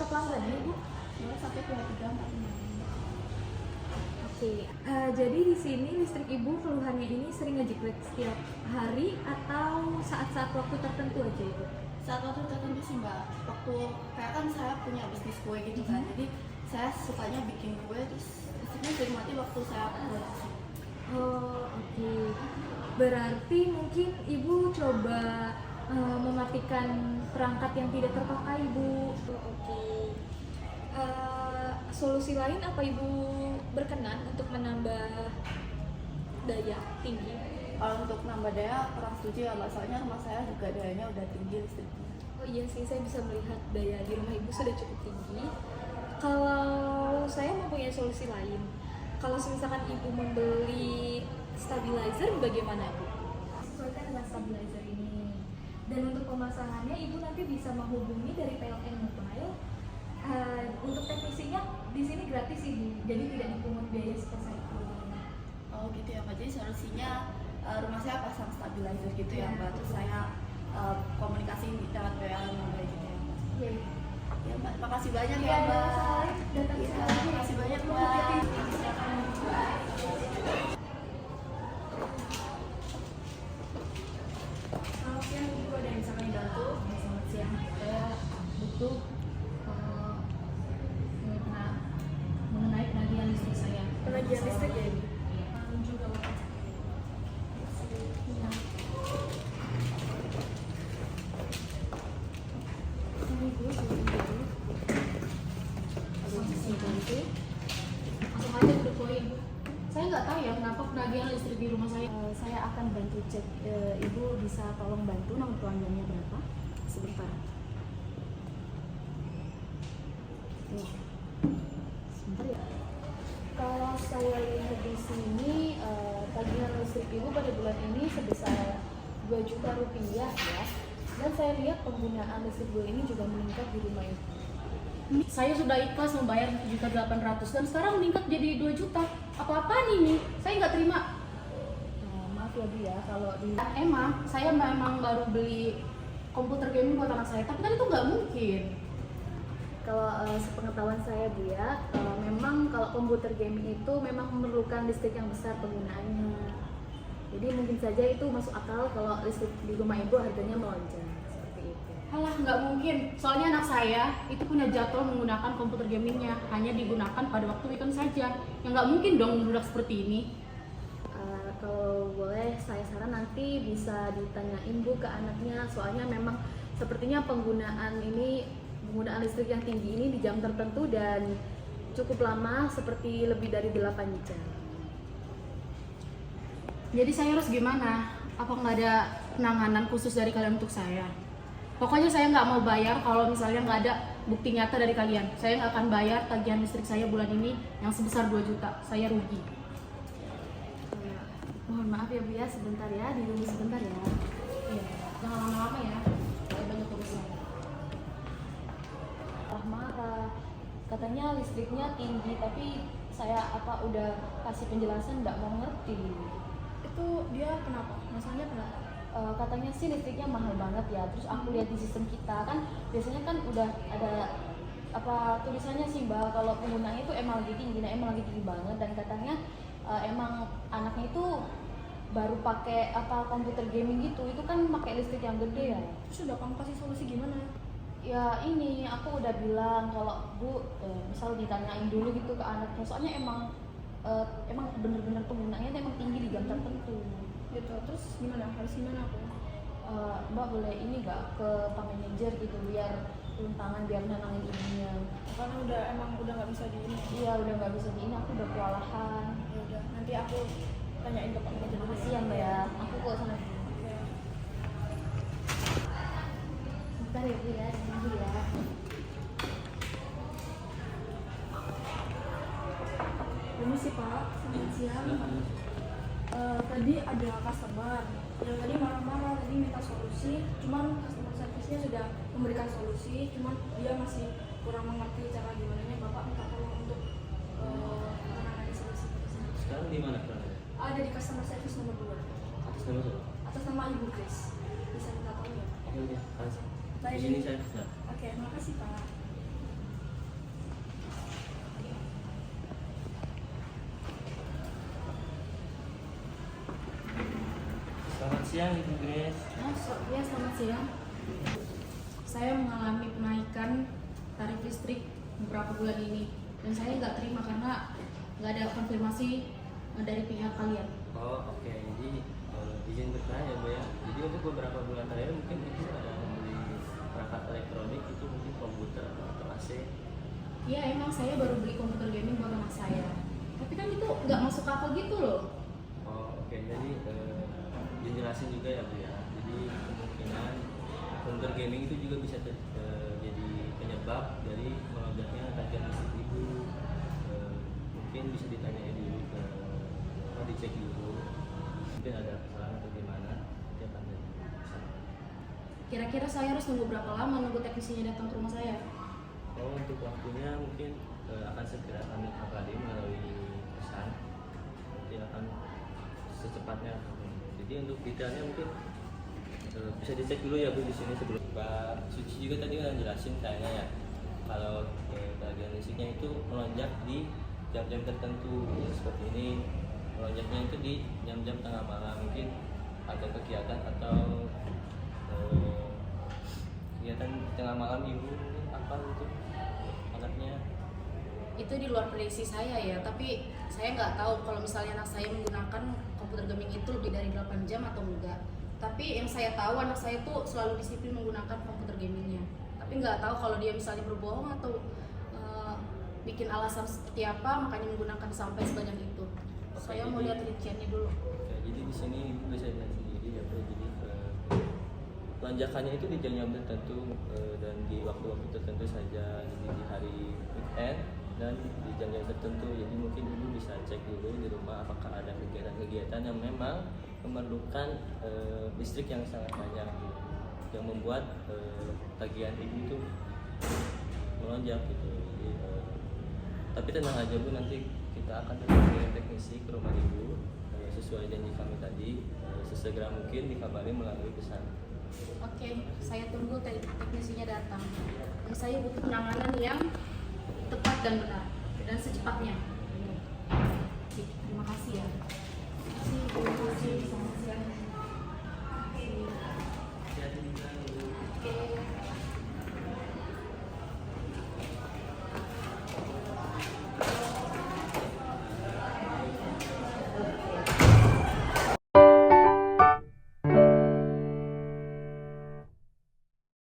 pelanggan ya Bu? 2 sampai 3 4 5. Oke, jadi di sini listrik Ibu keluhannya ini sering ngejeglek setiap hari atau saat-saat waktu tertentu aja Ibu? Saat waktu tertentu sih Mbak, waktu kayak kan saya punya bisnis kue gitu kan, jadi saya sukanya bikin kue, terus listriknya sering mati waktu saya produksi. Oh oke, berarti mungkin Ibu coba mematikan perangkat yang tidak terpakai Bu. Oke. Solusi lain apa Ibu berkenan untuk menambah daya tinggi? Kalau untuk nambah daya kurang setuju ya Mbak, soalnya rumah saya juga dayanya udah tinggi listriknya. Oh iya sih, saya bisa melihat daya di rumah Ibu sudah cukup tinggi. Kalau saya mempunyai solusi lain, kalau misalkan Ibu membeli stabilizer bagaimana Bu? Sesuaikan dengan stabilizer ini. Dan untuk pemasangannya Ibu nanti bisa menghubungi dari PLN Mobile. Untuk teknisinya di sini gratis Ibu, jadi tidak dipungut biaya sepeser pun. Oh gitu ya Mbak, jadi solusinya rumah saya pasang stabilizer gitu ya Mbak, terus saya komunikasi lewat PLN Mobile gitu ya Mbak. Iya. Ya Mbak, makasih banyak Iya, ya Mbak. datang Iya, sekali. makasih banyak Mbak. Selamat siang Ibu, ada yang bisa kami bantu? Selamat siang, saya butuh mengenai penagihan listrik saya. Penagihan listrik ya Ibu? Juga Bapak. Ini Bu, dulu. Langsung aja ke poin. Saya nggak tahu ya kenapa penagihan listrik di rumah saya. Saya akan bantu cek, Ibu bisa tolong bantu nomor pelanggannya berapa? Sebentar. Nih, sebentar ya. Kalau saya lihat di sini, tagihan listrik Ibu pada bulan ini sebesar 2 juta rupiah ya. Dan saya lihat penggunaan listrik bulan ini juga meningkat di rumah Ibu. Saya sudah ikhlas membayar 7.800 dan sekarang meningkat jadi 2 juta. Apa-apaan ini? Saya nggak terima. Maaf ya Bu ya, kalau di Emang, saya memang baru beli komputer gaming buat anak saya, tapi kan itu nggak mungkin. Kalau sepengetahuan saya Bu ya, memang kalau komputer gaming itu memang memerlukan listrik yang besar penggunaannya. Jadi mungkin saja itu masuk akal kalau listrik di rumah Ibu harganya melonjak seperti itu. Halah, nggak mungkin. Soalnya anak saya itu punya jadwal menggunakan komputer gamingnya hanya digunakan pada waktu weekend saja. Yang nggak mungkin dong membludak seperti ini. Kalau boleh saya saran nanti bisa ditanyain Bu ke anaknya, soalnya memang sepertinya penggunaan listrik yang tinggi ini di jam tertentu dan cukup lama, seperti lebih dari 8 jam. Jadi saya harus gimana? Apa nggak ada penanganan khusus dari kalian untuk saya? Pokoknya saya nggak mau bayar kalau misalnya nggak ada bukti nyata dari kalian. Saya nggak akan bayar tagihan listrik saya bulan ini yang sebesar 2 juta. Saya rugi. Mohon maaf ya Bu ya, sebentar ya, ditunggu sebentar ya. Iya, jangan lama-lama ya. Saya banyak urusan. Marah, katanya listriknya tinggi, tapi saya udah kasih penjelasan nggak mau ngerti. Itu dia kenapa? Masalahnya kenapa? Katanya sih listriknya mahal banget ya. Terus aku lihat di sistem kita kan biasanya kan udah ada tulisannya sih Mbak, kalau penggunaannya itu emang lagi tinggi, emang lagi tinggi banget, dan katanya emang anaknya itu baru pakai komputer gaming gitu, itu kan pakai listrik yang gede ya. Terus udah kamu kasih solusi gimana? Ya ini aku udah bilang kalau Bu, misal ditanyain dulu gitu ke anaknya, soalnya emang bener-bener penggunaannya emang tinggi di jam tertentu. Gitu, terus gimana? Harus gimana aku? Mbak boleh ini nggak ke Pak Manajer gitu biar turun tangan, biar nenangin ibunya. Karena udah nggak bisa di ini. Iya udah nggak bisa di ini, aku udah kewalahan. Ya udah, nanti aku tanyain ke Pak Manajer. Makasih ya Mbak ya, aku kok sana dulu. Ya. Bentar ya Bu ya, tunggu ya. Permisi Pak, selamat siang. Tadi ada customer yang tadi marah-marah, tadi minta solusi, cuman customer service-nya sudah memberikan solusi, cuman dia masih kurang mengerti cara gimana nya. Bapak minta tolong untuk menangani solusi tersebut. Sekarang di mana perannya? Ada di customer service nomor 2 Atas nama siapa? atas nama Ibu Grace. Bisa minta tolong ya Pak? Oke, oke. Di Baik. sini saya bisa. Oke, makasih Pak. siang Ibu Grace. Ya, selamat siang. Saya mengalami kenaikan tarif listrik beberapa bulan ini dan saya nggak terima karena nggak ada konfirmasi dari pihak kalian. Oh oke, jadi izin bertanya Bu ya. Jadi untuk beberapa bulan terakhir mungkin Ibu ada membeli perangkat elektronik itu mungkin komputer atau AC. Iya, emang saya baru beli komputer gaming buat anak saya. Tapi kan itu nggak masuk akal gitu loh. Oh oke, jadi dijelasin juga ya Bu ya. Jadi kemungkinan komputer gaming itu juga bisa jadi penyebab dari melonjaknya tagihan listrik Ibu. Mungkin bisa ditanyai dulu ke dicek dulu. Mungkin ada kesalahan atau gimana? Nanti akan bisa. Kira-kira saya harus nunggu berapa lama nunggu teknisinya datang ke rumah saya? Oh untuk waktunya mungkin akan segera kami kabari melalui pesan. Nanti akan secepatnya. Jadi untuk detailnya mungkin bisa dicek dulu ya Bu di sini sebelum Pak Suci juga tadi udah jelasin kayaknya ya kalau tagihan listriknya itu melonjak di jam-jam tertentu ya, seperti ini melonjaknya itu di jam-jam tengah malam mungkin ada kegiatan atau kegiatan tengah malam Ibu mungkin apa untuk anaknya. Itu di luar prediksi saya ya, tapi saya nggak tahu kalau misalnya anak saya menggunakan komputer gaming itu lebih dari 8 jam atau enggak. Tapi yang saya tahu anak saya tuh selalu disiplin menggunakan komputer gamingnya. Tapi nggak tahu kalau dia misalnya berbohong atau bikin alasan seperti apa makanya menggunakan sampai sebanyak itu. Saya mau lihat rinciannya dulu. Ya, jadi di sini Ibu bisa lihat sendiri ya Bu. Jadi lonjakannya itu di jam-jam tertentu dan di waktu-waktu tertentu saja. Jadi di hari weekend dan di jam-jam tertentu. Jadi mungkin Ibu bisa cek dulu di rumah apakah ada kegiatan-kegiatan yang memang memerlukan listrik yang sangat banyak gitu, yang membuat tagihan Ibu itu melonjak gitu. Jadi, tapi tenang aja Bu, nanti kita akan tetap kirim teknisi ke rumah Ibu sesuai janji kami tadi, sesegera mungkin dikabari melalui pesan. Oke, saya tunggu teknisinya datang. Dan saya butuh penanganan yang tepat dan benar dan secepatnya. Terima kasih ya. Terima kasih. Selamat siang. Hati-hati di jalan.